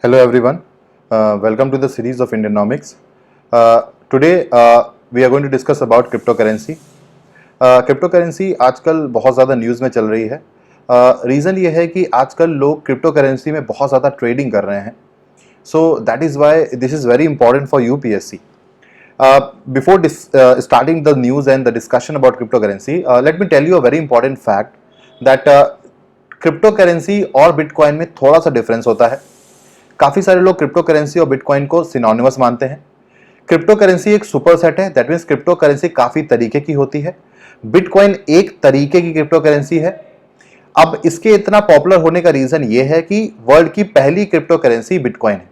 Hello everyone, welcome to the series of Indianomics. Today we are going to discuss about cryptocurrency. Cryptocurrency आजकल बहुत ज़्यादा news में चल रही है. रीज़न ये है कि आजकल लोग क्रिप्टोकरेंसी में बहुत ज़्यादा ट्रेडिंग कर रहे हैं. So that is why this is very important for UPSC. Before starting the news and the discussion about cryptocurrency, let me tell you a very important fact that cryptocurrency और bitcoin में थोड़ा सा difference होता है. काफ़ी सारे लोग crypto currency और बिटकॉइन को सिनोनिमस मानते हैं. क्रिप्टो करेंसी एक सुपरसेट है, दैट मीन्स क्रिप्टो करेंसी काफ़ी तरीके की होती है. बिटकॉइन एक तरीके की क्रिप्टो करेंसी है. अब इसके इतना पॉपुलर होने का रीज़न ये है कि वर्ल्ड की पहली क्रिप्टो करेंसी बिटकॉइन है.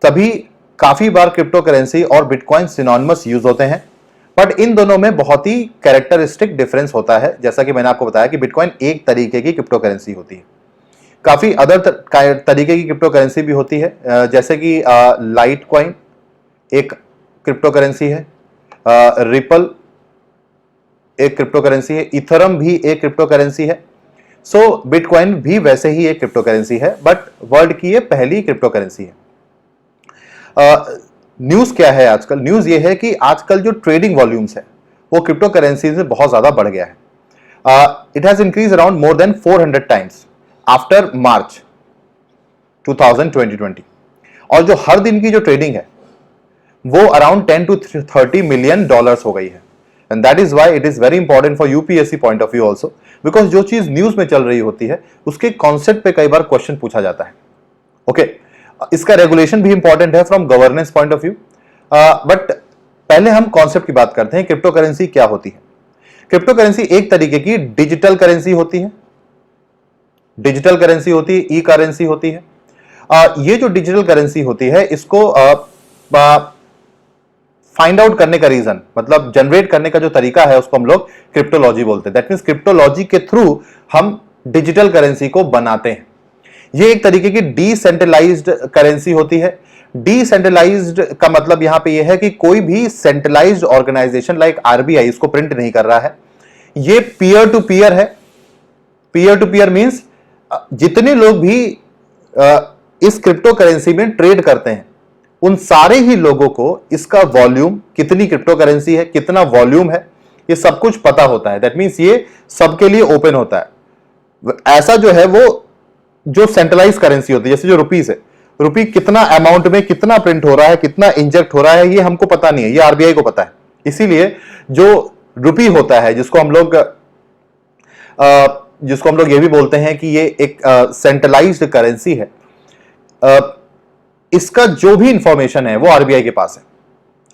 तभी काफ़ी बार क्रिप्टो करेंसी और बिटकॉइन सिनोनिमस यूज होते हैं, बट इन दोनों में बहुत ही कैरेक्टरिस्टिक डिफरेंस होता है. जैसा कि मैंने आपको बताया कि बिटकॉइन एक तरीके की क्रिप्टो करेंसी होती है. काफ़ी अदर तरीके की क्रिप्टो करेंसी भी होती है, जैसे कि लाइट कॉइन एक क्रिप्टो करेंसी है, रिपल एक क्रिप्टो करेंसी है, इथरम भी एक क्रिप्टो करेंसी है. सो बिटकॉइन भी वैसे ही एक क्रिप्टो करेंसी है, बट वर्ल्ड की ये पहली क्रिप्टो करेंसी है. न्यूज़ क्या है आजकल? न्यूज़ ये है कि आजकल जो ट्रेडिंग वॉल्यूम्स है वो क्रिप्टो करेंसी में बहुत ज़्यादा बढ़ गया है. It has increase around more than 400 times after March 2020. और जो हर दिन की जो ट्रेडिंग है वो अराउंड 10 to 30 मिलियन डॉलर्स हो गई है. And that is why it is very important for UPSC point of view also, because जो चीज न्यूज में चल रही होती है उसके कॉन्सेप्ट पे कई बार क्वेश्चन पूछा जाता है. ओके, इसका रेगुलेशन भी इंपॉर्टेंट है from governance point of view. But पहले हम कॉन्सेप्ट की बात करते हैं. क्रिप्टो करेंसी क्या होती है? क्रिप्टो करेंसी एक तरीके की डिजिटल करेंसी होती है. डिजिटल करेंसी होती है, ई करेंसी होती है. ये जो डिजिटल करेंसी होती है इसको फाइंड आउट करने का रीजन, मतलब जनरेट करने का जो तरीका है उसको हम लोग क्रिप्टोलॉजी बोलते हैं. दैट मींस क्रिप्टोलॉजी के थ्रू हम डिजिटल करेंसी को बनाते हैं. ये एक तरीके की डिसेंट्रलाइज्ड करेंसी होती है. डिसेंट्रलाइज्ड का मतलब यहां पे ये है कि कोई भी सेंट्रलाइज्ड ऑर्गेनाइजेशन लाइक आरबीआई इसको प्रिंट नहीं कर रहा है. ये पीयर टू पीयर है. पीयर टू पीयर मींस जितने लोग भी इस क्रिप्टो करेंसी में ट्रेड करते हैं उन सारे ही लोगों को इसका वॉल्यूम, कितनी क्रिप्टो करेंसी है, कितना वॉल्यूम है, ये सब कुछ पता होता है. दैट मींस ये सबके लिए ओपन होता है. ऐसा जो है वो जो सेंट्रलाइज करेंसी होती है, जैसे जो रुपीस है, रुपी कितना अमाउंट में कितना प्रिंट हो रहा है, कितना इंजेक्ट हो रहा है, ये हमको पता नहीं है, ये आरबीआई को पता है. इसीलिए जो रुपी होता है जिसको हम लोग ये भी बोलते हैं कि ये एक सेंट्रलाइज्ड करेंसी है, इसका जो भी इंफॉर्मेशन है वो आरबीआई के पास है.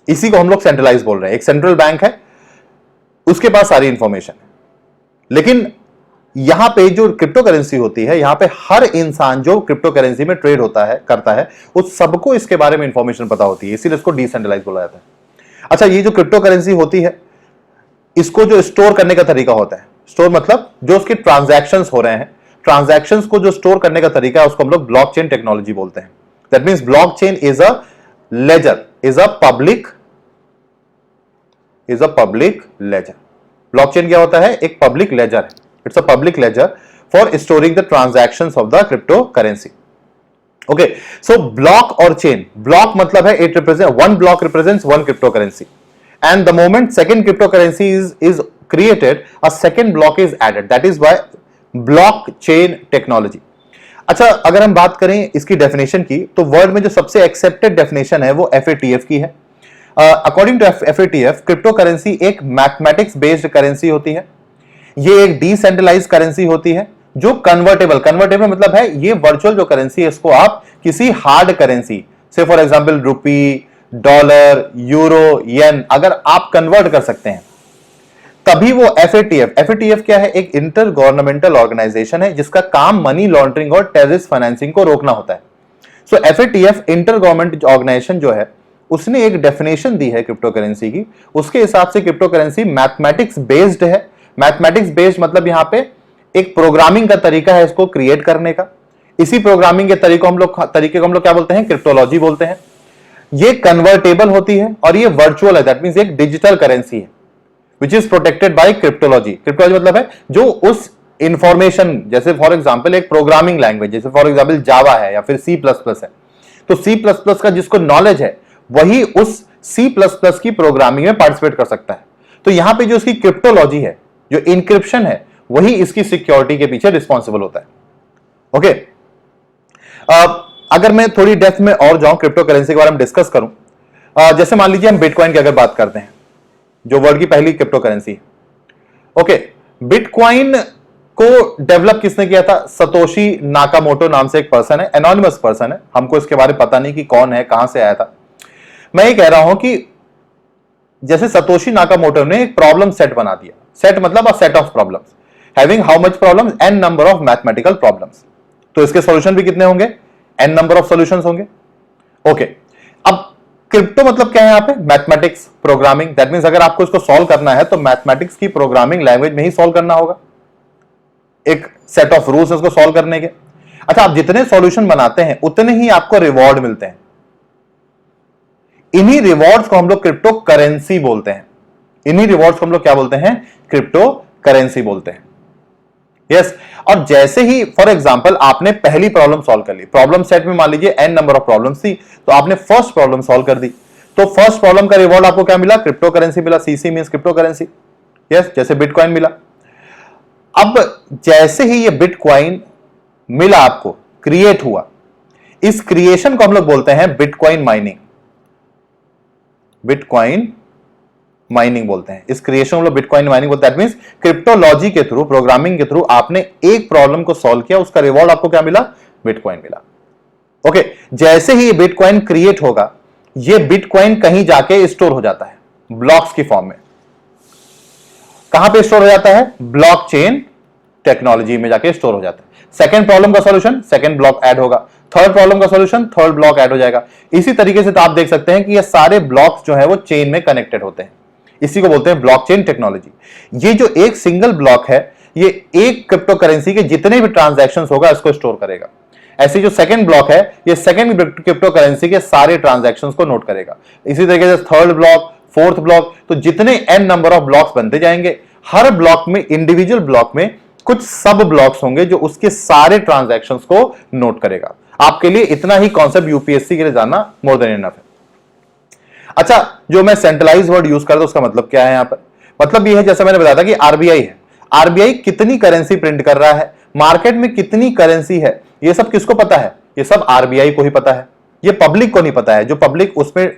इसी को हम लोग सेंट्रलाइज बोल रहे हैं. एक सेंट्रल बैंक है, उसके पास सारी इंफॉर्मेशन है. लेकिन यहां पे जो क्रिप्टो करेंसी होती है, यहां पे हर इंसान जो क्रिप्टो करेंसी में ट्रेड होता है, करता है, उस सबको इसके बारे में इंफॉर्मेशन पता होती है. इसीलिए इसको डिसेंट्रलाइज बोला जाता है. अच्छा, ये जो क्रिप्टो करेंसी होती है इसको जो स्टोर करने का तरीका होता है, स्टोर मतलब जो उसके ट्रांजैक्शंस हो रहे हैं, ट्रांजैक्शंस को जो स्टोर करने का तरीका है उसको हम लोग ब्लॉकचेन टेक्नोलॉजी बोलते हैं. That means blockchain is a ledger, is a public ledger. Blockchain क्या होता है? एक पब्लिक लेजर है. It's a public ledger for storing the transactions of the crypto currency. Okay, so block और चेन. ब्लॉक मतलब है it represent one block represents one crypto currency, and the moment second cryptocurrency is created, a second block is added. That is why blockchain technology. अच्छा, अगर हम बात करें इसकी definition की, तो वर्ल्ड में जो सबसे एक्सेप्टेड डेफिनेशन है वो FATF की है. According to FATF, crypto currency एक मैथमेटिक्स बेस्ड करेंसी होती है. ये एक डिसेंट्रलाइज करेंसी होती है जो कन्वर्टेबल मतलब है ये वर्चुअल जो करेंसी है इसको आप किसी हार्ड करेंसी, से for example rupee, dollar, euro, yen, अगर आप कन्वर्ट कर सकते हैं तभी वो FATF क्या है? एक इंटर गवर्नमेंटल ऑर्गेनाइजेशन है जिसका काम मनी लॉन्ड्रिंग और टेररिस्ट फाइनेंसिंग को रोकना होता है. सो FATF इंटर गवर्नमेंट ऑर्गेनाइजेशन जो है उसने एक डेफिनेशन दी है क्रिप्टो करेंसी की. उसके हिसाब से क्रिप्टो करेंसी मैथमेटिक्स बेस्ड है. मैथमेटिक्स बेस्ड मतलब यहां पे एक प्रोग्रामिंग का तरीका है इसको क्रिएट करने का. इसी प्रोग्रामिंग के तरीके को हम लोग क्या बोलते हैं? क्रिप्टोलॉजी बोलते हैं. ये कन्वर्टेबल होती है और ये वर्चुअल है. दैट मींस एक डिजिटल करेंसी है which is protected by cryptology. Cryptology मतलब है जो उस इंफॉर्मेशन, जैसे फॉर एग्जांपल एक प्रोग्रामिंग लैंग्वेज, जैसे फॉर एग्जांपल जावा है या फिर सी प्लस प्लस है, तो सी प्लस प्लस का जिसको नॉलेज है वही उस सी प्लस प्लस की प्रोग्रामिंग में पार्टिसिपेट कर सकता है। तो यहां पे जो इसकी क्रिप्टोलॉजी है, जो इंक्रिप्शन है, वही इसकी सिक्योरिटी के पीछे रिस्पॉन्सिबल होता है। ओके, अगर मैं थोड़ी डेप्थ में और जाऊं, क्रिप्टो करेंसी के बारे में डिस्कस करूं, जैसे मान लीजिए हम बिटकॉइन की अगर बात करते हैं, जो वर्ल्ड की पहली क्रिप्टो करेंसी है। ओके, बिटकॉइन को डेवलप किसने किया था? सतोशी नाकामोटो नाम से एक पर्सन है, एनोनिमस पर्सन है, हमको इसके बारे में पता नहीं कि कौन है, कहां से आया था। मैं ये कह रहा हूं कि जैसे सतोशी नाकामोटो ने एक प्रॉब्लम सेट बना दिया, सेट मतलब a set of problems having how much problems, an number of mathematical problems, तो इसके सॉल्यूशन भी कितने होंगे? एन नंबर ऑफ सॉल्यूशंस होंगे। ओके, अब क्रिप्टो मतलब क्या है यहां पे? Mathematics, programming. दैट मींस अगर आपको इसको सॉल्व करना है तो मैथमेटिक्स की प्रोग्रामिंग लैंग्वेज में ही सॉल्व करना होगा, एक सेट ऑफ रूल्स इसको सॉल्व करने के। अच्छा, आप जितने सॉल्यूशन बनाते हैं उतने ही आपको रिवॉर्ड मिलते हैं। इन्हीं रिवॉर्ड्स को हम लोग क्रिप्टो करेंसी बोलते हैं। इन्हीं रिवॉर्ड्स को हम लोग क्या बोलते हैं? क्रिप्टो करेंसी बोलते हैं। यस, और जैसे ही फॉर एग्जांपल आपने पहली प्रॉब्लम सॉल्व कर ली, प्रॉब्लम सेट में मान लीजिए एन नंबर ऑफ प्रॉब्लम्स थी, तो आपने फर्स्ट प्रॉब्लम सॉल्व कर दी, तो फर्स्ट प्रॉब्लम का रिवॉर्ड आपको क्या मिला? क्रिप्टो करेंसी मिला। CC means crypto currency. Yes, जैसे बिटकॉइन मिला। अब जैसे ही ये बिटकॉइन मिला आपको, क्रिएट हुआ, इस क्रिएशन को हम लोग बोलते हैं बिटकॉइन माइनिंग। बिटकॉइन माइनिंग बोलते हैं इस क्रिएशन को, बिटकॉइन माइनिंग बोलते हैं। दैट मींस क्रिप्टोलॉजी के थ्रू, प्रोग्रामिंग के थ्रू आपने एक प्रॉब्लम को सॉल्व किया, उसका रिवॉर्ड आपको क्या मिला? बिटकॉइन मिला। ओके, जैसे ही ये बिटकॉइन क्रिएट होगा, ये बिटकॉइन कहीं जाके स्टोर हो जाता है ब्लॉक्स की फॉर्म में। कहां पे स्टोर हो जाता है? ब्लॉकचेन टेक्नोलॉजी में जाके स्टोर हो जाता है। सेकंड प्रॉब्लम का सॉल्यूशन, सेकंड ब्लॉक ऐड होगा। थर्ड प्रॉब्लम का सॉल्यूशन, थर्ड ब्लॉक ऐड हो जाएगा। इसी तरीके से तो आप देख सकते हैं कि ये सारे ब्लॉक्स जो है वो चेन में कनेक्टेड होते हैं। इसी को बोलते हैं ब्लॉकचेन टेक्नोलॉजी। ये जो एक सिंगल ब्लॉक है, ये एक क्रिप्टो करेंसी के जितने भी ट्रांजैक्शंस होगा इसको स्टोर करेगा। ऐसे जो सेकंड ब्लॉक है, ये सेकंड क्रिप्टो करेंसी के सारे ट्रांजैक्शंस को नोट करेगा। इसी तरीके से थर्ड ब्लॉक, फोर्थ ब्लॉक, तो जितने एन नंबर ऑफ ब्लॉक्स बनते जाएंगे, हर ब्लॉक में, इंडिविजुअल ब्लॉक में कुछ सब ब्लॉक्स होंगे जो उसके सारे ट्रांजैक्शंस को नोट करेगा। आपके लिए इतना ही कॉन्सेप्ट यूपीएससी के लिए जानना मोर देन इनफ है। अच्छा, जो मैं सेंट्रलाइज वर्ड यूज करता हूं उसका मतलब क्या है यहां पर? मतलब ये है, जैसा मैंने बताया था कि आरबीआई है, आरबीआई कितनी करेंसी प्रिंट कर रहा है, मार्केट में कितनी करेंसी है, ये सब किसको पता है? ये सब आरबीआई को ही पता है। ये पब्लिक को नहीं पता है। जो पब्लिक उसमें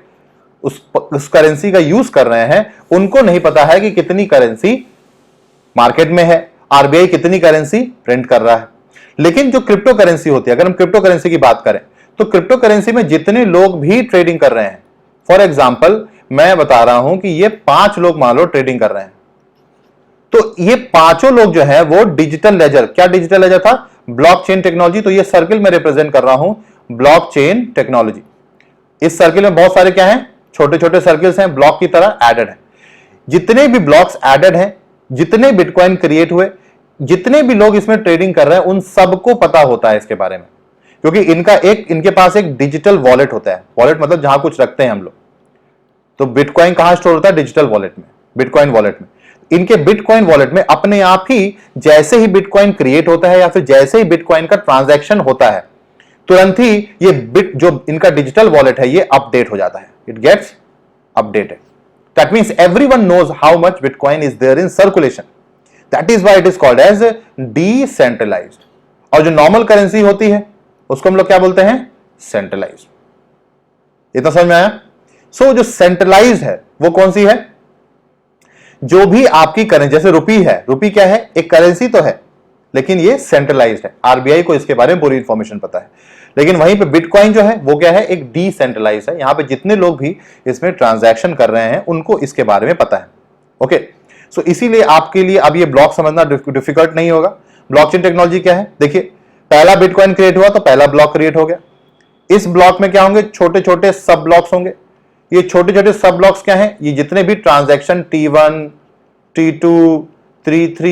उस करेंसी का यूज कर रहे हैं, उनको नहीं पता है कि कितनी करेंसी मार्केट में है, आरबीआई कितनी करेंसी प्रिंट कर रहा है। लेकिन जो क्रिप्टो करेंसी होती है, अगर हम क्रिप्टो करेंसी की बात करें, तो क्रिप्टो करेंसी में जितने लोग भी ट्रेडिंग कर रहे हैं, फॉर एग्जांपल मैं बता रहा हूं कि ये 5 लोग मान लो ट्रेडिंग कर रहे हैं, तो ये पांचों लोग जो है वो डिजिटल लेजर, क्या डिजिटल लेजर था? Blockchain technology. तो ये सर्किल में रिप्रेजेंट कर रहा हूं ब्लॉकचेन टेक्नोलॉजी। इस सर्किल में बहुत सारे क्या हैं? छोटे छोटे सर्किल्स हैं, ब्लॉक की तरह एडेड है। जितने भी ब्लॉक्स एडेड हैं, जितने बिटकॉइन क्रिएट हुए, जितने भी लोग इसमें ट्रेडिंग कर रहे हैं, उन सबको पता होता है इसके बारे में, क्योंकि इनके पास एक डिजिटल वॉलेट होता है। वॉलेट मतलब जहां कुछ रखते हैं हम लोग। तो बिटकॉइन कहां स्टोर होता है? डिजिटल वॉलेट में, बिटकॉइन वॉलेट में। इनके बिटकॉइन वॉलेट में अपने आप ही जैसे ही बिटकॉइन क्रिएट होता है या फिर जैसे ही बिटकॉइन का ट्रांजैक्शन होता है, तुरंत ही ये बिट जो इनका डिजिटल वॉलेट है ये अपडेट हो जाता है। It gets updated. That means everyone knows how much bitcoin is there in circulation. That is why it is called as decentralized. और जो नॉर्मल करेंसी होती है उसको हम लोग क्या बोलते हैं? सेंट्रलाइज्ड। इतना समझ में आया? सो जो सेंट्रलाइज है वो कौन सी है? जो भी आपकी करेंसी, जैसे रुपी है, रुपी क्या है? एक करेंसी तो है, लेकिन ये सेंट्रलाइज्ड है। आरबीआई को इसके बारे में पूरी इंफॉर्मेशन पता है। लेकिन वहीं पे बिटकॉइन जो है वो क्या है? एक डिसेंट्रलाइज है। यहां पे जितने लोग भी इसमें ट्रांजैक्शन कर रहे हैं उनको इसके बारे में पता है। ओके, सो इसीलिए आपके लिए अब ये ब्लॉक समझना डिफिकल्ट नहीं होगा। ब्लॉकचेन टेक्नोलॉजी क्या है? देखिए, पहला बिटकॉइन क्रिएट हुआ तो पहला ब्लॉक क्रिएट हो गया। इस ब्लॉक में क्या होंगे? छोटे छोटे सब ब्लॉक्स होंगे। ये छोटे छोटे सब ब्लॉक्स क्या हैं? ये जितने भी transaction T1, T2, T3,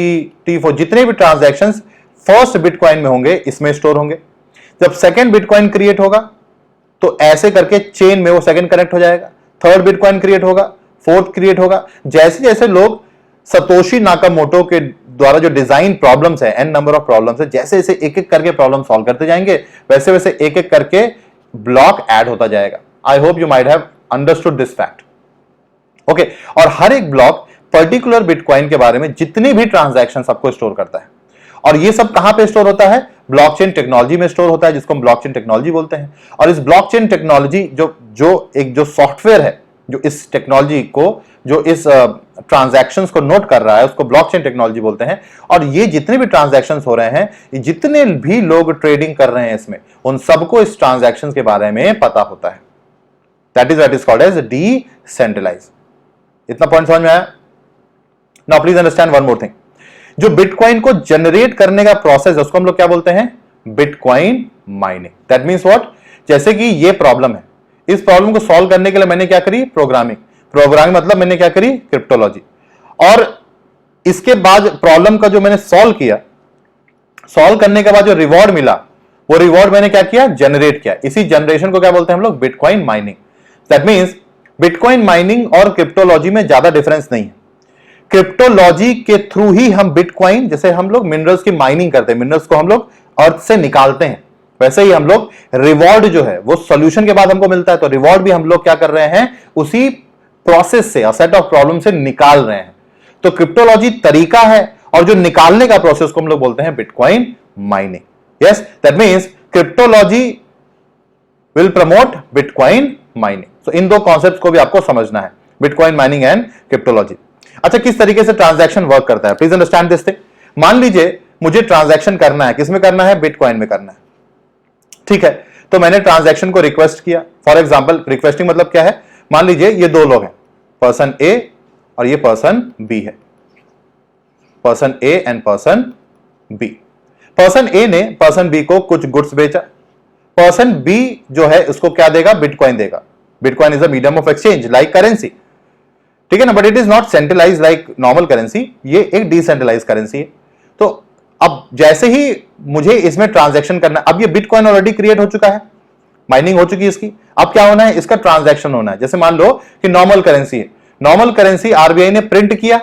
T4, जितने भी ट्रांजैक्शंस फर्स्ट बिटकॉइन में होंगे इसमें स्टोर होंगे। जब सेकंड बिटकॉइन क्रिएट होगा तो ऐसे करके चेन में वो सेकंड कनेक्ट हो जाएगा। थर्ड बिटकॉइन क्रिएट होगा, फोर्थ क्रिएट होगा। जैसे जैसे लोग सतोशी नाकामोटो के द्वारा जो डिजाइन प्रॉब्लम्स है, n नंबर ऑफ प्रॉब्लम्स है, जैसे जैसे एक एक करके प्रॉब्लम सॉल्व करते जाएंगे वैसे वैसे एक एक करके ब्लॉक ऐड होता जाएगा। I hope you might have understood this fact. Okay, और हर एक ब्लॉक पर्टिकुलर बिटकॉइन के बारे में जितनी भी ट्रांजैक्शन सबको स्टोर करता है, और ये सब कहां पे स्टोर होता है? ब्लॉकचेन टेक्नोलॉजी में स्टोर होता है, जिसको हम ब्लॉकचेन टेक्नोलॉजी बोलते हैं। और इस ब्लॉकचेन टेक्नोलॉजी जो सॉफ्टवेयर है जो इस टेक्नोलॉजी को, जो इस ट्रांजैक्शंस को नोट कर रहा है, उसको ब्लॉकचेन टेक्नोलॉजी बोलते हैं। और ये जितने भी ट्रांजैक्शंस हो रहे हैं, जितने भी लोग ट्रेडिंग कर रहे हैं इसमें, उन सबको इस ट्रांजैक्शंस के बारे में पता होता है। That is what is called as decentralize. इतना पॉइंट समझ में आया? Now please understand one more thing. जो बिटकॉइन को जनरेट करने का प्रोसेस है उसको हम लोग क्या बोलते हैं? Bitcoin mining. That means what? जैसे कि ये प्रॉब्लम है, इस प्रॉब्लम को सॉल्व करने के लिए मैंने क्या करी? प्रोग्रामिंग मतलब मैंने क्या करी? क्रिप्टोलॉजी। और इसके बाद प्रॉब्लम का जो मैंने सॉल्व किया, सॉल्व करने के बाद जो रिवॉर्ड मिला, वो रिवॉर्ड मैंने क्या किया? जनरेट किया। इसी जनरेशन को क्या बोलते हैं हम लोग? Bitcoin mining. That means bitcoin mining और क्रिप्टोलॉजी में ज्यादा डिफरेंस नहीं है। क्रिप्टोलॉजी के थ्रू ही हम बिटकॉइन, जैसे हम लोग मिनरल्स की माइनिंग करते हैं, मिनरल्स को हम लोग अर्थ से निकालते हैं, वैसे ही हम लोग रिवॉर्ड जो है वो सॉल्यूशन के बाद हमको मिलता है, तो रिवॉर्ड भी हम लोग क्या कर रहे हैं? उसी प्रोसेस से, सेट ऑफ प्रॉब्लम से निकाल रहे हैं। तो क्रिप्टोलॉजी तरीका है और जो निकालने का प्रोसेस को हम लोग बोलते हैं bitcoin mining. Yes, that means cryptology will promote bitcoin mining. So इन दो कॉन्सेप्ट्स को भी आपको समझना है, बिटकॉइन माइनिंग एंड क्रिप्टोलॉजी। अच्छा, किस तरीके से ट्रांजैक्शन वर्क करता है? Please understand this thing. मान लीजिए मुझे ट्रांजैक्शन करना है, किसमें करना है? बिटकॉइन में करना है। ठीक है, तो मैंने ट्रांजैक्शन को रिक्वेस्ट किया। फॉर एग्जांपल, रिक्वेस्टिंग मतलब क्या है? मान लीजिए ये दो लोग हैं, पर्सन ए और ये पर्सन बी है, person A and person B. Person A ने पर्सन बी को कुछ गुड्स बेचा, पर्सन बी जो है उसको क्या देगा? बिटकॉइन देगा। Bitcoin is a medium of exchange like currency, ठीक है ना, but it is not centralize like normal currency, ये एक डिसेंट्रलाइज करेंसी है। तो अब जैसे ही मुझे इसमें ट्रांजैक्शन करना, अब ये बिटकॉइन ऑलरेडी क्रिएट हो चुका है, माइनिंग हो चुकी है इसकी, अब क्या होना है? इसका ट्रांजैक्शन होना है। जैसे मान लो कि नॉर्मल करेंसी है, नॉर्मल करेंसी आरबीआई ने प्रिंट किया,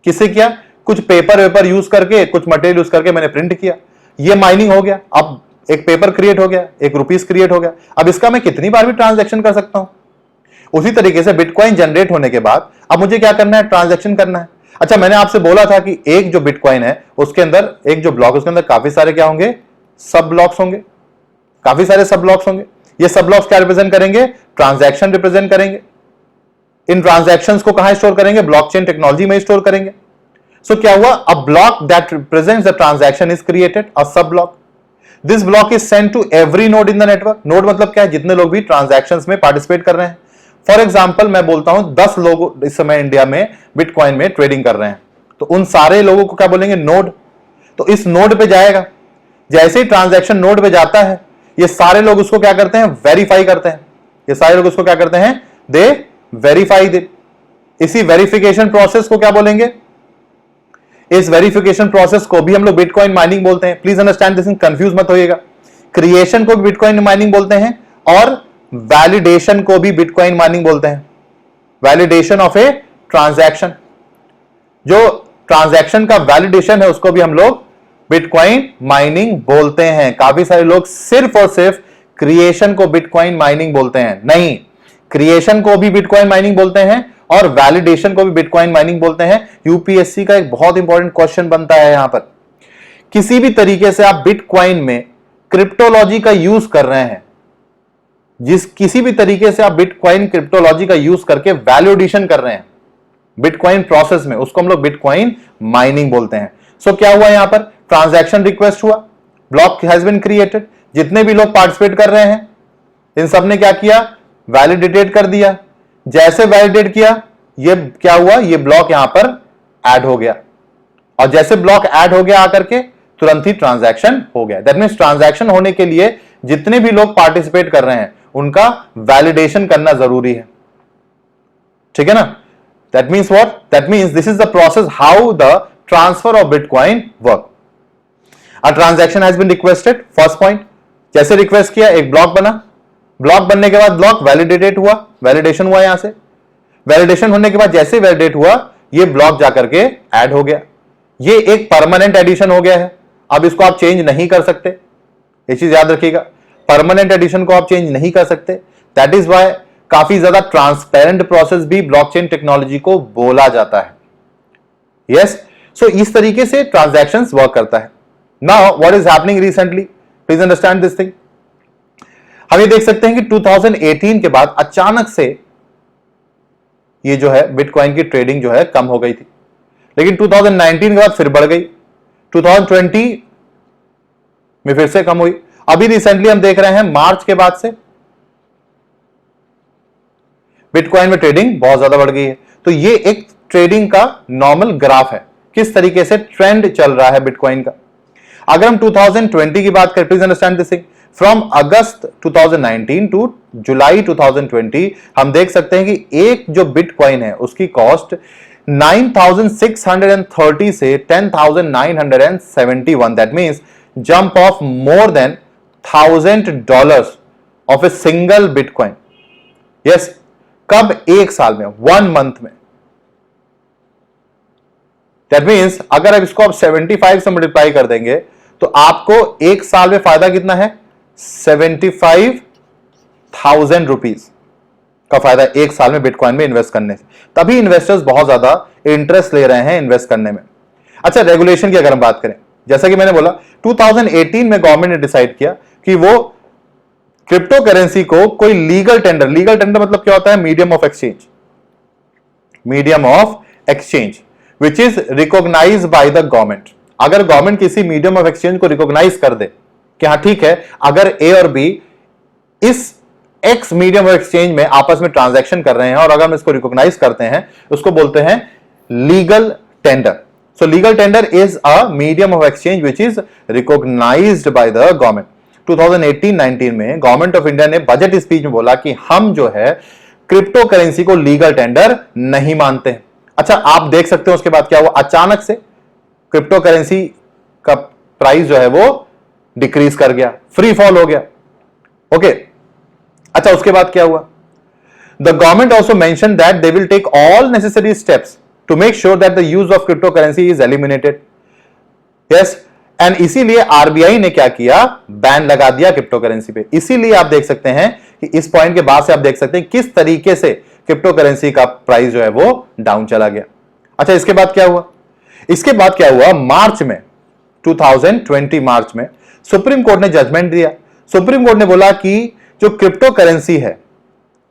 किससे किया? कुछ पेपर यूज करके, कुछ मटेरियल यूज करके मैंने प्रिंट किया, ये माइनिंग हो गया। अब एक पेपर क्रिएट हो गया, एक रुपीस क्रिएट हो गया। अब इसका मैं कितनी बार भी ट्रांजैक्शन कर सकता हूं। उसी तरीके से बिटकॉइन जनरेट होने के बाद अब मुझे क्या करना है? ट्रांजैक्शन करना है। अच्छा, मैंने आपसे बोला था कि एक जो बिटकॉइन है उसके अंदर, एक जो ब्लॉक, उसके अंदर काफी सारे क्या होंगे? सब ब्लॉक्स होंगे, काफी सारे सब ब्लॉक्स होंगे। ये सब ब्लॉक्स क्या रिप्रेजेंट करेंगे? ट्रांजैक्शन रिप्रेजेंट करेंगे। इन ट्रांजैक्शंस को कहां स्टोर करेंगे? ब्लॉकचेन टेक्नोलॉजी में स्टोर करेंगे। सो क्या हुआ? A block that represents the transaction is created, a sub block. This block is sent to every node in the network. Node मतलब क्या है? जितने लोग भी ट्रांजैक्शंस में पार्टिसिपेट कर रहे हैं। फॉर एग्जाम्पल, मैं बोलता हूं 10 लोग इस समय इंडिया में बिटकॉइन में ट्रेडिंग कर रहे हैं, तो उन सारे लोगों को क्या बोलेंगे? नोड। तो इस नोड पे जाएगा, जैसे ही ट्रांजैक्शन नोड पे जाता है, ये सारे लोग उसको क्या करते हैं? वेरीफाई करते हैं। ये सारे लोग उसको क्या करते हैं? दे वेरीफाई इट। इसी वेरिफिकेशन प्रोसेस को क्या बोलेंगे? इस वेरिफिकेशन प्रोसेस को भी हम लोग बिटकॉइन माइनिंग बोलते हैं। प्लीज अंडरस्टैंड दिस, कंफ्यूज मत होइएगा। क्रिएशन को भी बिटकॉइन माइनिंग बोलते हैं और वैलिडेशन को भी बिटकॉइन माइनिंग बोलते हैं। वैलिडेशन ऑफ ए ट्रांजैक्शन, जो ट्रांजैक्शन का वैलिडेशन है उसको भी हम लोग बिटकॉइन माइनिंग बोलते हैं। काफी सारे लोग सिर्फ और सिर्फ क्रिएशन को बिटकॉइन माइनिंग बोलते हैं। नहीं, क्रिएशन को भी बिटकॉइन माइनिंग बोलते हैं और वैलिडेशन को भी बिटकॉइन माइनिंग बोलते हैं। यूपीएससी का एक बहुत इंपॉर्टेंट क्वेश्चन बनता है यहां पर, किसी भी तरीके से आप बिटकॉइन में क्रिप्टोलॉजी का यूज कर रहे हैं, किसी भी तरीके से आप बिटकॉइन क्रिप्टोलॉजी का यूज करके वैलिडेशन कर रहे हैं बिटकॉइन प्रोसेस में, उसको हम लोग बिटकॉइन माइनिंग बोलते हैं। सो क्या हुआ यहां पर? ट्रांजैक्शन रिक्वेस्ट हुआ, ब्लॉक हैज बीन क्रिएटेड, जितने भी लोग पार्टिसिपेट कर रहे हैं इन सब ने क्या किया? वैलिडेटेड कर दिया। जैसे वैलिडेट किया, ये क्या हुआ? ये ब्लॉक यहां पर ऐड हो गया, और जैसे ब्लॉक ऐड हो गया आकर के तुरंत ही ट्रांजैक्शन हो गया। दैट मींस ट्रांजैक्शन होने के लिए जितने भी लोग पार्टिसिपेट कर रहे हैं उनका वैलिडेशन करना जरूरी है, ठीक है ना? That means what? That means this is the process how the transfer of bitcoin work. A transaction has been requested, first point, जैसे रिक्वेस्ट किया एक ब्लॉक बना, ब्लॉक बनने के बाद ब्लॉक वैलिडेटेड हुआ, वैलिडेशन हुआ, यहां से वैलिडेशन होने के बाद जैसे वैलिडेट हुआ ये ब्लॉक जाकर के ऐड हो गया। ये एक परमानेंट एडिशन हो गया है, अब इसको आप चेंज नहीं कर सकते, ये चीज याद रखिएगा। परमानेंट एडिशन को आप चेंज नहीं कर सकते, दैट इज वाई काफी ज्यादा ट्रांसपेरेंट प्रोसेस भी ब्लॉकचेन टेक्नोलॉजी को बोला जाता है। यस, सो इस तरीके से ट्रांजैक्शंस वर्क करता है। Now what is happening recently, please understand this thing. हम ये देख सकते हैं कि 2018 के बाद अचानक से ये जो है बिटकॉइन की ट्रेडिंग जो है कम हो गई थी, लेकिन 2019 के बाद फिर बढ़ गई, 2020 में फिर से कम हुई, अभी रिसेंटली हम देख रहे हैं मार्च के बाद से बिटकॉइन में ट्रेडिंग बहुत ज्यादा बढ़ गई है। तो ये एक ट्रेडिंग का नॉर्मल ग्राफ है, किस तरीके से ट्रेंड चल रहा है बिटकॉइन का। अगर हम 2020 की बात करें, please understand this thing, from August 2019 to July 2020 हम देख सकते हैं कि एक जो बिटकॉइन है उसकी कॉस्ट 9,630 से 10,971, that means jump of more than $1,000 of a single bitcoin. Yes, कब? एक साल में, 1 मंथ में। दैट मींस अगर आप इसको 75 से मल्टीप्लाई कर देंगे तो आपको एक साल में फायदा कितना है? 75,000 रुपीज का फायदा एक साल में बिटकॉइन में इन्वेस्ट करने से। तभी इन्वेस्टर्स बहुत ज्यादा इंटरेस्ट ले रहे हैं इन्वेस्ट करने में। अच्छा, रेगुलेशन की अगर हम बात करें, जैसा कि मैंने बोला 2018 में गवर्नमेंट ने डिसाइड किया कि वो क्रिप्टो करेंसी को कोई लीगल टेंडर मतलब क्या होता है? Medium of exchange which is recognised by the government. अगर गवर्नमेंट किसी मीडियम ऑफ एक्सचेंज को रिकॉग्नाइज कर दे कि हाँ ठीक है, अगर ए और बी इस एक्स मीडियम ऑफ एक्सचेंज में आपस में ट्रांजैक्शन कर रहे हैं और अगर हम इसको रिकॉग्नाइज करते हैं, उसको बोलते हैं legal tender. So legal tender is a medium of exchange which is recognised by the government. 2018-19 में गवर्नमेंट ऑफ इंडिया ने बजट स्पीच में बोला कि हम जो है क्रिप्टो करेंसी को लीगल टेंडर नहीं मानते हैं। अच्छा, आप देख सकते हो उसके बाद क्या हुआ, अचानक से क्रिप्टो करेंसी का प्राइस जो है वो डिक्रीज कर गया, फ्री फॉल हो गया। ओके, अच्छा उसके बाद क्या हुआ? The government also mention that they will take all necessary steps to make sure that the use of crypto currency is eliminated. Yes, and इसीलिए आरबीआई ने क्या किया? बैन लगा दिया क्रिप्टो करेंसी पे। इसीलिए आप देख सकते हैं कि इस पॉइंट के बाद से आप देख सकते हैं किस तरीके से क्रिप्टो करेंसी का प्राइस जो है वो डाउन चला गया। अच्छा, इसके बाद क्या हुआ? इसके बाद क्या हुआ? मार्च में 2020 मार्च में सुप्रीम कोर्ट ने जजमेंट दिया। सुप्रीम कोर्ट ने बोला कि जो क्रिप्टो करेंसी है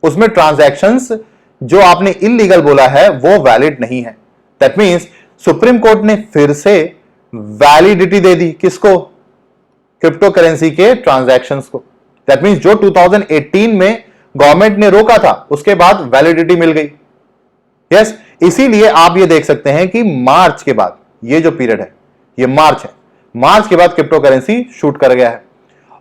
उसमें ट्रांजैक्शंस जो आपने इल्लीगल बोला है वो वैलिड नहीं है। दैट मींस सुप्रीम कोर्ट ने फिर से वैलिडिटी दे दी किसको? क्रिप्टो करेंसी के ट्रांजैक्शंस को। दैट मींस जो 2018 में गवर्नमेंट ने रोका था उसके बाद वैलिडिटी मिल गई। यस, इसीलिए आप ये देख सकते हैं कि मार्च के बाद ये जो पीरियड है ये मार्च है, मार्च के बाद क्रिप्टो करेंसी शूट कर गया है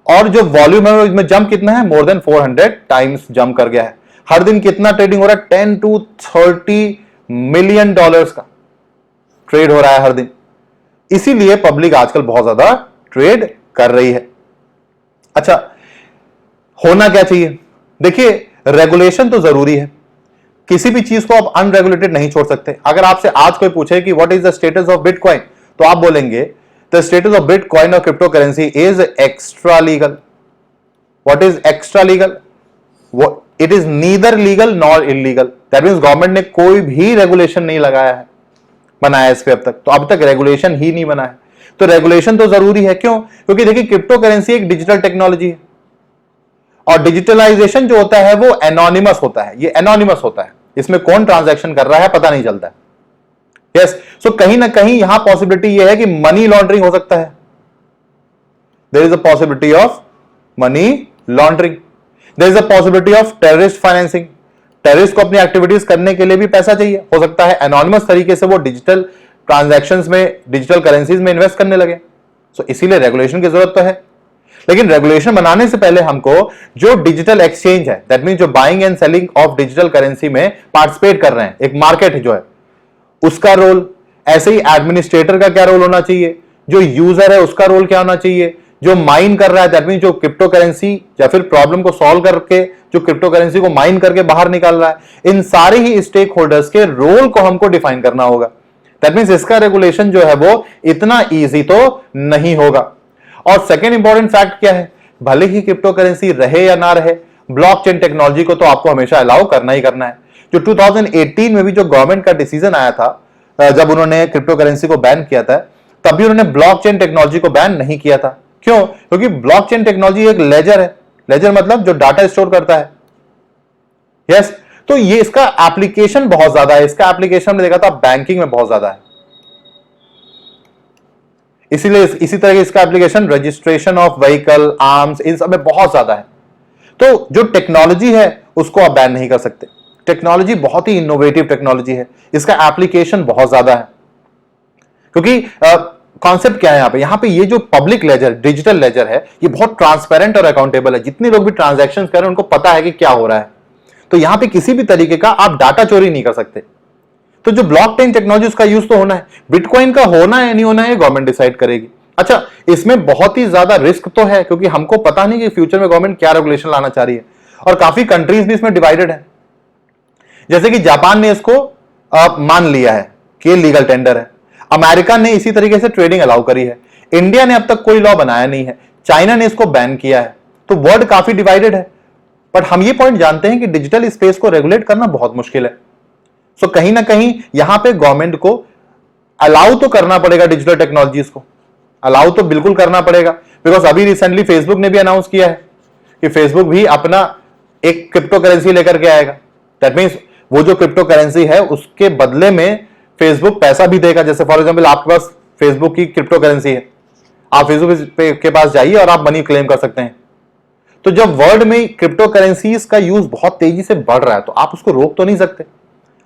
और जो वॉल्यूम है इसमें जंप कितना है? मोर देन 400 टाइम्स जंप कर गया है। हर दिन कितना ट्रेडिंग हो रहा है? 10 to 30 मिलियन डॉलर्स का ट्रेड हो रहा है हर दिन। इसीलिए पब्लिक आजकल बहुत ज्यादा ट्रेड कर रही है। अच्छा, होना क्या चाहिए? देखिए, रेगुलेशन तो जरूरी है, किसी भी चीज को आप अनरेगुलेटेड नहीं छोड़ सकते। अगर आपसे आज कोई पूछे कि what is the status of bitcoin, तो आप बोलेंगे द स्टेटस ऑफ बिटकॉइन और crypto currency is extra legal. What is extra legal? It is neither legal nor illegal. That means government ने कोई भी रेगुलेशन नहीं लगाया है, बनाया इस पे अब तक, तो अब तक रेगुलेशन ही नहीं बना है। तो रेगुलेशन तो जरूरी है। क्यों? क्योंकि देखिए क्रिप्टो करेंसी एक डिजिटल टेक्नोलॉजी है और डिजिटलाइजेशन जो होता है वो एनोनिमस होता है। ये एनोनिमस होता है, इसमें कौन ट्रांजैक्शन कर रहा है पता नहीं चलता है। यस, सो कहीं ना कहीं यहां पॉसिबिलिटी यह है कि मनी लॉन्ड्रिंग हो सकता है। There is a possibility of money laundering, there is a possibility of terrorist financing. Terrorist को अपनी एक्टिविटीज करने के लिए भी पैसा चाहिए, हो सकता है एनोनिमस तरीके से वो डिजिटल ट्रांजैक्शंस में, डिजिटल करेंसीज में इन्वेस्ट करने लगे। सो इसीलिए रेगुलेशन की जरूरत तो है, लेकिन रेगुलेशन बनाने से पहले हमको जो डिजिटल एक्सचेंज है, दैट मींस जो buying and selling of digital currency में पार्टिसिपेट कर रहे हैं, एक मार्केट जो है उसका रोल, ऐसे ही एडमिनिस्ट्रेटर का क्या रोल होना चाहिए, जो यूजर है उसका रोल क्या होना चाहिए, जो माइन कर रहा है, दैट मींस जो क्रिप्टो करेंसी या फिर प्रॉब्लम को सॉल्व करके जो क्रिप्टो करेंसी को माइन करके बाहर निकाल रहा है, इन सारे ही स्टेक होल्डर्स के रोल को हमको डिफाइन करना होगा। दैट मीन्स इसका रेगुलेशन जो है वो इतना इजी तो नहीं होगा। और सेकेंड इंपॉर्टेंट फैक्ट क्या है, भले ही क्रिप्टो करेंसी रहे या ना रहे, ब्लॉकचेन टेक्नोलॉजी को तो आपको हमेशा अलाउ करना ही करना है। जो 2018 में भी जो गवर्नमेंट का डिसीजन आया था, जब उन्होंने क्रिप्टो करेंसी को बैन किया था, तभी उन्होंने ब्लॉकचेन टेक्नोलॉजी को बैन नहीं किया था। क्यों? क्योंकि ब्लॉकचेन टेक्नोलॉजी एक लेजर है। लेजर मतलब जो डाटा स्टोर करता है। यस, तो ये इसका एप्लीकेशन बहुत ज्यादा है। इसका एप्लीकेशन हमने देखा था बैंकिंग में बहुत ज्यादा है, इसीलिए इसी तरह की इसका application registration of vehicle, arms, इन सब में बहुत ज्यादा है। तो जो टेक्नोलॉजी है उसको आप बैन नहीं कर सकते। टेक्नोलॉजी बहुत ही इनोवेटिव टेक्नोलॉजी है, इसका एप्लीकेशन बहुत ज्यादा है। क्योंकि कॉन्सेप्ट क्या है यहां पे ये जो पब्लिक लेजर, डिजिटल लेजर है, ये बहुत ट्रांसपेरेंट और अकाउंटेबल है। जितने लोग भी ट्रांजैक्शंस कर रहे हैं उनको पता है कि क्या हो रहा है। तो यहां पे किसी भी तरीके का आप डाटा चोरी नहीं कर सकते। तो जो ब्लॉकचेन टेक्नोलॉजी उसका यूज तो होना है, बिटकॉइन का होना है नहीं होना है गवर्नमेंट डिसाइड करेगी। अच्छा, इसमें बहुत ही ज्यादा रिस्क तो है, क्योंकि हमको पता नहीं कि फ्यूचर में गवर्नमेंट क्या रेगुलेशन लाना चाह रही है, और काफी कंट्रीज भी इसमें डिवाइडेड है। जैसे कि जापान ने इसको मान लिया है कि लीगल टेंडर है, अमेरिका ने इसी तरीके से ट्रेडिंग अलाउ करी है, इंडिया ने अब तक कोई लॉ बनाया नहीं है, चाइना ने इसको बैन किया है। तो वर्ल्ड काफी डिवाइडेड है। बट हम ये पॉइंट जानते हैं कि डिजिटल स्पेस को रेगुलेट करना बहुत मुश्किल है। सो कहीं ना कहीं यहां पे गवर्नमेंट को अलाउ तो करना पड़ेगा, डिजिटल टेक्नोलॉजीज को अलाउ तो बिल्कुल करना पड़ेगा। बिकॉज अभी रिसेंटली फेसबुक ने भी अनाउंस किया है कि फेसबुक भी अपना एक क्रिप्टो करेंसी लेकर के आएगा। दैट मीन्स वो जो क्रिप्टो करेंसी है उसके बदले में फेसबुक पैसा भी देगा। जैसे फॉर एग्जांपल आपके पास फेसबुक की क्रिप्टो करेंसी है, आप फेसबुक के पास जाइए और आप मनी क्लेम कर सकते हैं। तो जब वर्ल्ड में क्रिप्टो करेंसीज का यूज बहुत तेजी से बढ़ रहा है तो आप उसको रोक तो नहीं सकते,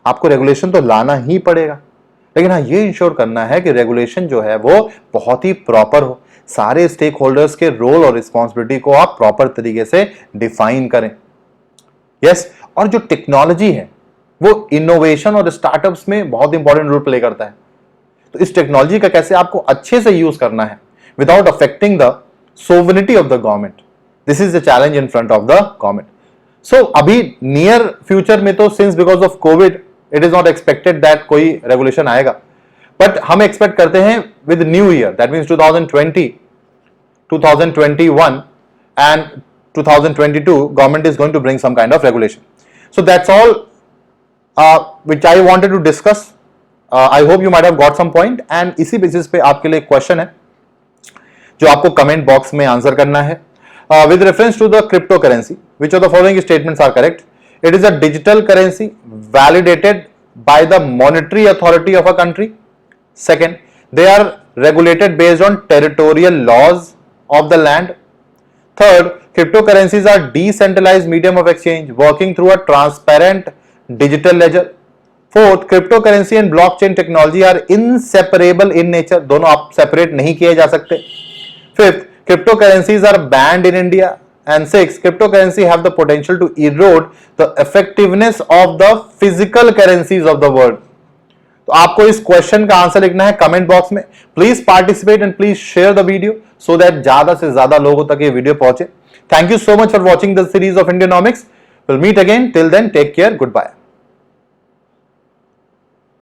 आपको रेगुलेशन तो लाना ही पड़ेगा। लेकिन हाँ, ये इंश्योर करना है कि रेगुलेशन जो है वो बहुत ही प्रॉपर हो, सारे स्टेक होल्डर्स के रोल और रिस्पॉन्सिबिलिटी को आप प्रॉपर तरीके से डिफाइन करें। यस, और जो टेक्नोलॉजी है वो इनोवेशन और स्टार्टअप्स में बहुत इंपॉर्टेंट रोल प्ले करता है। तो इस टेक्नोलॉजी का कैसे आपको अच्छे से यूज करना है without affecting the sovereignty of the government, this is the challenge in front of the government. So अभी नियर फ्यूचर में तो since because of Covid it is not expected that कोई रेगुलेशन आएगा, बट हम expect करते हैं with new year, that means 2020, 2021 and 2022 government is going to bring some kind of regulation. So that's all which I wanted to discuss. I hope you might have got some point, and इसी basis पे आपके लिए question है जो आपको comment box में answer करना है। With reference to the cryptocurrency, which of the following statements are correct? It is a digital currency validated by the monetary authority of a country. Second, they are regulated based on territorial laws of the land. Third, cryptocurrencies are decentralized medium of exchange working through a transparent digital ledger. Fourth, cryptocurrency and blockchain technology are inseparable in nature. दोनों आप separate नहीं किए जा सकते. Fifth, cryptocurrencies are banned in India. And sixth, cryptocurrency have the potential to erode the effectiveness of the physical currencies of the world. तो आपको इस question का आंसर लिखना है कमेंट बॉक्स में। Please participate and please share the video so that ज्यादा से ज्यादा लोगों तक ये वीडियो पहुंचे। Thank you so much for watching the series of Indianomics. Will meet again, till then take care, good bye.